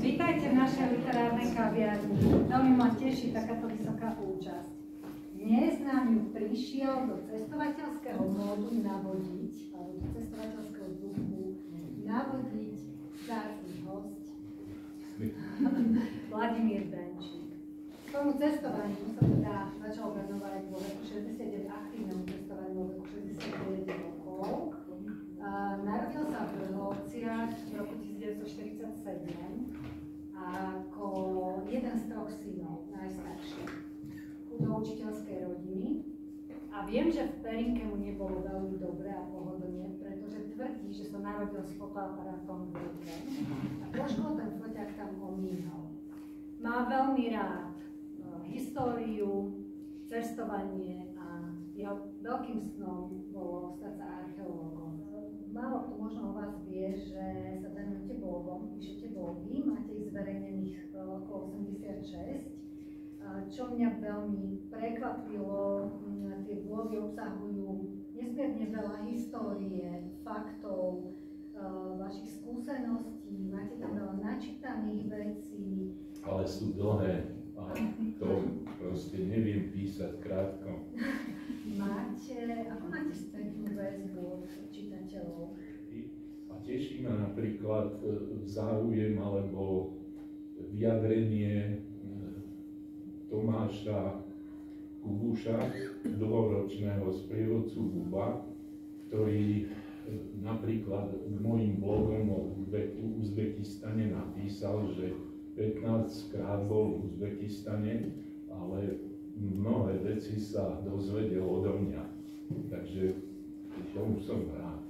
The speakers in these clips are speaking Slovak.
Vítajte v našej literárnej kaviarni. Veľmi ma teší takáto vysoká účasť. Dnes nám ju prišiel do cestovateľského módu navodiť, alebo do cestovateľského duchu navodiť vzácny hosť Vladimír Benčík. K tomu cestovaniu sa teda začal venovať vo veku 69, aktívnemu cestovaniu vo veku 69 rokov. Narodil sa v Hlovciach v roku 1947 ako jeden z troch synov, najstarší, do učiteľskej rodiny. A viem, že v Perinke mu nebolo veľmi dobre a pohodlne, pretože tvrdí, že sa narodil s fotoaparátom v ruke a trošku ten foťák tam omínal. Má veľmi rád históriu, cestovanie a jeho veľkým snom bolo stať sa archeológom. Málo kto možno o vás vie, že sa venujete blogom, píšete blogy, máte ich zverejnených okolo 86. Čo mňa veľmi prekvapilo, tie blogy obsahujú nesmierne veľa histórie, faktov, vašich skúseností, máte tam veľa načítaných vecí. Ale sú dlhé a to proste neviem písať krátko. Ako máte spätnú väzbu od čitateľov? A teší ma napríklad záujem alebo vyjadrenie Tomáša Kubuša, dlhoročného sprievodcu Buba, ktorý napríklad k mojim blogom o Uzbekistane napísal, že 15 krát bol v Uzbekistane, ale mnohé veci sa dozvedel odo mňa. Takže tomu som rád.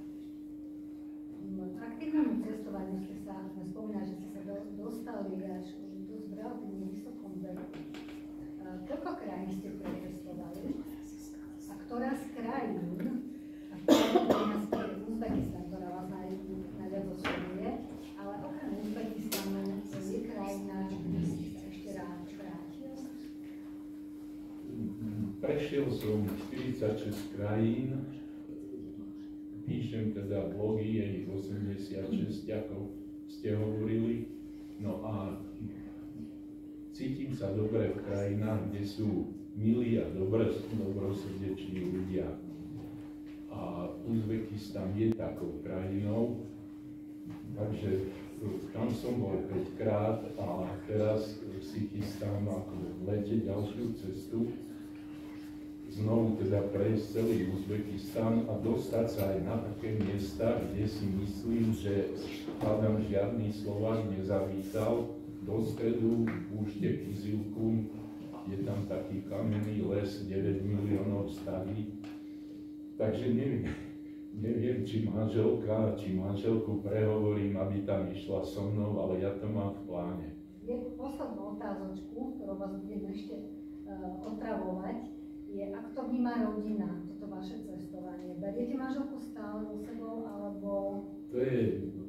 Aktívnemu cestovaniu ste sa spomínali, že ste sa dostali až dosť relatívne vysokom veku. Koľko krajín ste precestovali? A ktorá z krajín, a ktorá je Uzbekistan, ktorá vás najviac oslovuje, ale okrem Uzbekistanu je krajina, kde ste sa ešte rád vrátil? Prešiel som 46 krajín, píšem teda blogy, je ich 86, ako ste hovorili, no a cítim sa dobre v krajinách, kde sú milí a dobrosrdeční ľudia. A Uzbekistan je takou krajinou, takže tam som bol 5 krát a teraz si chystám ako v lete ďalšiu cestu. Znovu teda prejsť celý Uzbekistan a dostať sa aj na také miesta, kde si myslím, že hádam žiadny Slovák nezavítal. Do stredu púšte Kizilkum, je tam taký kamenný les, 9 miliónov starý. Takže neviem, či manželku prehovorím, aby tam išla so mnou, ale ja to mám v pláne. Je poslednú otázočku, ktorou vás budem ešte otravovať, je, ako to vníma rodina, toto vaše cestovanie. Beriete manželku stále so sebou, alebo...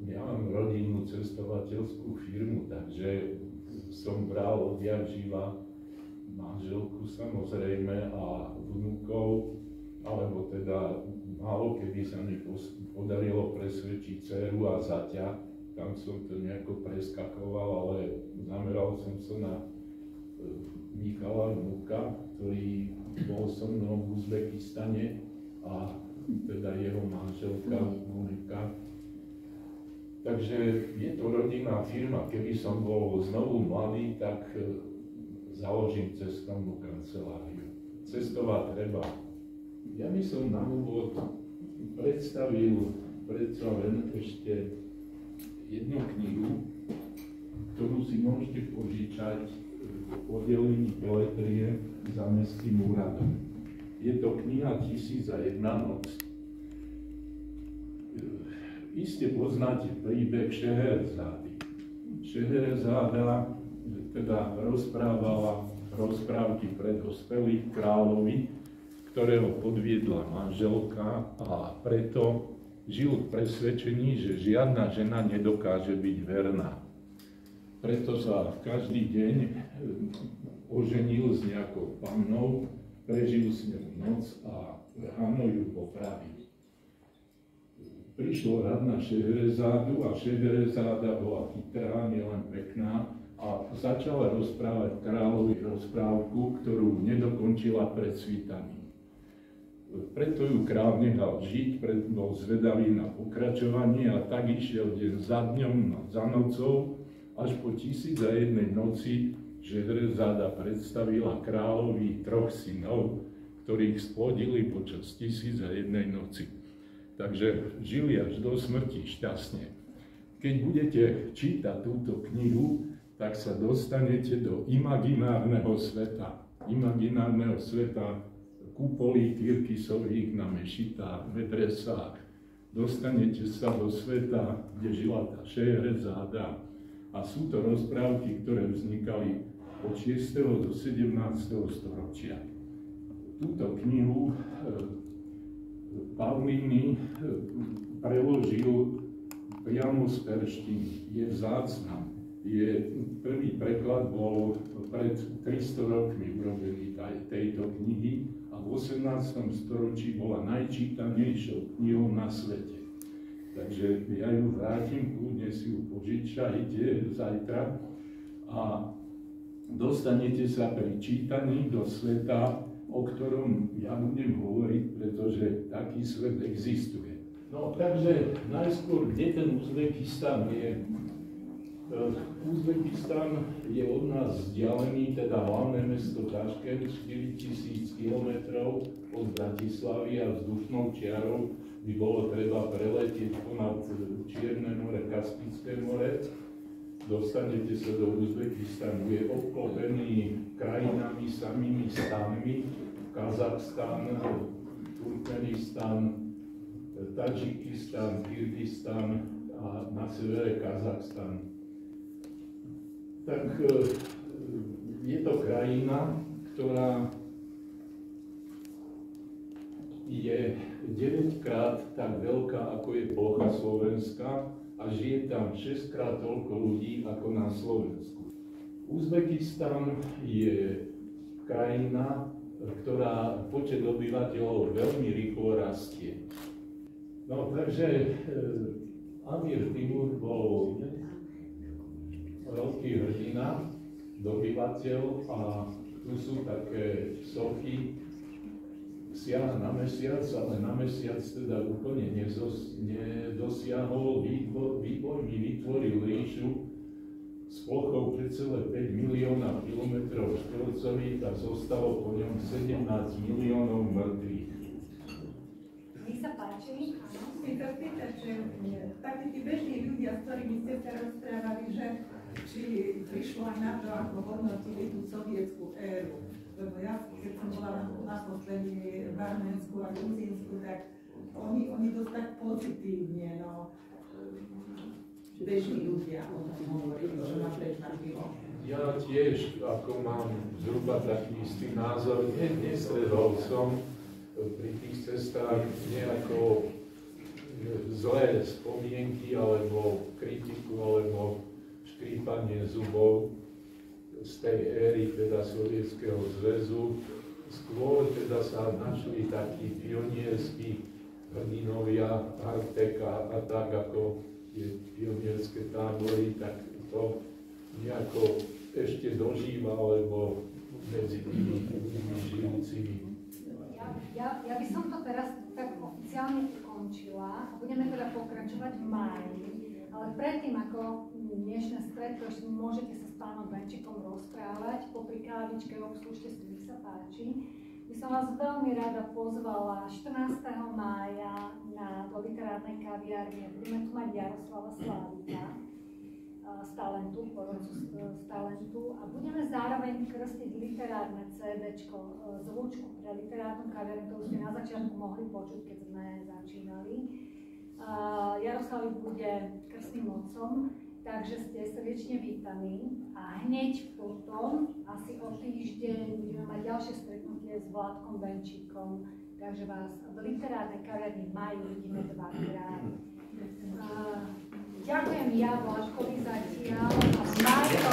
Ja mám rodinnú cestovateľskú firmu, takže som bral odjak živa manželku samozrejme a vnúkov, alebo teda málo kedy sa mi podarilo presvedčiť dceru a zaťa, tam som to nejako preskakoval, ale zameral som sa na Michala vnúka, ktorý bol so mnou v Uzbekistane a teda jeho manželka Monika. Takže je to rodinná firma. Keby som bol znovu mladý, tak založím cestovnú kanceláriu. Cestovať treba. Ja by som na úvod predstavil predsa len ešte jednu knihu, ktorú si môžete požičať v oddelení Peletrie za Mestským úradom. Je to kniha 1001 noc. Iste poznáte príbeh Šeherezády. Šeherezáda teda rozprávala rozprávky pre dospelých kráľovi, ktorého podviedla manželka a preto žil v presvedčení, že žiadna žena nedokáže byť verná. Preto sa každý deň oženil s nejakou pannou, prežil s ňou noc a ráno ju popravil. prišlo rád na Šehrezádu a Šehrezáda bola chytrá, nielen pekná, a začala rozprávať kráľovi rozprávku, ktorú nedokončila pred svítaním. Preto ju kráľ nechal žiť, preto bol zvedavý na pokračovanie a tak išiel deň za dňom, za nocou, až po 1001 noci Šehrezáda predstavila kráľovi 3 synov, ktorých splodili počas 1001 noci. Takže žili až do smrti šťastne. Keď budete čítať túto knihu, tak sa dostanete do imaginárneho sveta. Imaginárneho sveta kupolí Kirkisových na mešitách, medresách. Dostanete sa do sveta, kde žila tá Šehrezáda. A sú to rozprávky, ktoré vznikali od 6. do 17. storočia. Túto knihu Pavlíny preložil priamo z perštiny. Je vzácna. Prvý preklad bol pred 300 rokmi urobený tejto knihy a v 18. storočí bola najčítanejšou knihou na svete. Takže ja ju vrátim, kľudne si ju požičajte zajtra a dostanete sa pri čítaní do sveta, o ktorom ja budem hovoriť, pretože taký svet existuje. No takže najskôr, kde ten Uzbekistan je? Uzbekistan je od nás vzdialený, teda hlavné mesto Taškent, 4000 km od Bratislavy a vzdušnou čiarou by bolo treba preletieť ponad Čierne more, Kaspické more. Dostanete sa do Uzbekistanu, je obklopený krajinami, samými stanmi, Kazachstan, Turkmenistan, Tadžikistan, Kyrgyzstan a na severe Kazachstan. Tak je to krajina, ktorá je 9-krát tak veľká, ako je plocha Slovenska, a žije tam 6-krát toľko ľudí ako na Slovensku. Uzbekistan je krajina, ktorá počet obyvateľov veľmi rýchlo rastie. No takže Amir Timur bol veľký hrdina, dobyvateľ, a tu sú také sochy, siaha na mesiac, ale na mesiac teda úplne nedosiahol, výborný vytvoril ríšu s plochou celé 5 milióna kilometrov štvorcových a zostalo po ňom 17 miliónov mŕtvych. Nech sa páči. Chcem sa spýtať, že takí tí bežní ľudia, s ktorými ste sa rozprávali, že či prišlo aj na to, ako hodnotili tú sovietskú éru. Lebo ja, keď som bola naposledy v Arménsku a Gruzínsku, tak oni dosť tak pozitívne, no, bežní ľudia o tom hovorili, že ma prekvapilo. Ja tiež, ako mám zhruba taký istý názor, nestredol som pri tých cestách nejako zlé spomienky, alebo kritiku, alebo škrípanie zubov z tej éry, teda Sovietskeho zväzu. Skôr teda sa našli takí pionierskí hrdinovia Arteka a tak, ako tie pionierské tábory, tak to nejako ešte dožíva, alebo medzi tými žijúcimi. Ja by som to teraz tak oficiálne ukončila a budeme teda pokračovať v máji. Ale predtým, ako dnešné stretko, ešte môžete sa s pánom Benčikom rozprávať, popri kávičke, obslúžte si, nech sa páči, by som vás veľmi rada pozvala 14. mája do literárnej kaviárne. Budeme tu mať Jaroslava Slávika z Talentu, porodcu z Talentu, a budeme zároveň krstiť literárne CD-čko, zvučku pre literárnu kaviárnu, ktorú ste na začiatku mohli počuť, keď sme začínali. Jaroslav bude krstným otcom, takže ste srdečne vítaní a hneď potom, asi o týždeň, budeme mať ďalšie stretnutie s Vládkom Benčíkom, takže vás v literárnej kaviarni v máji vidíme 2-krát. Ďakujem ja Vládkovi zatiaľ a Marko.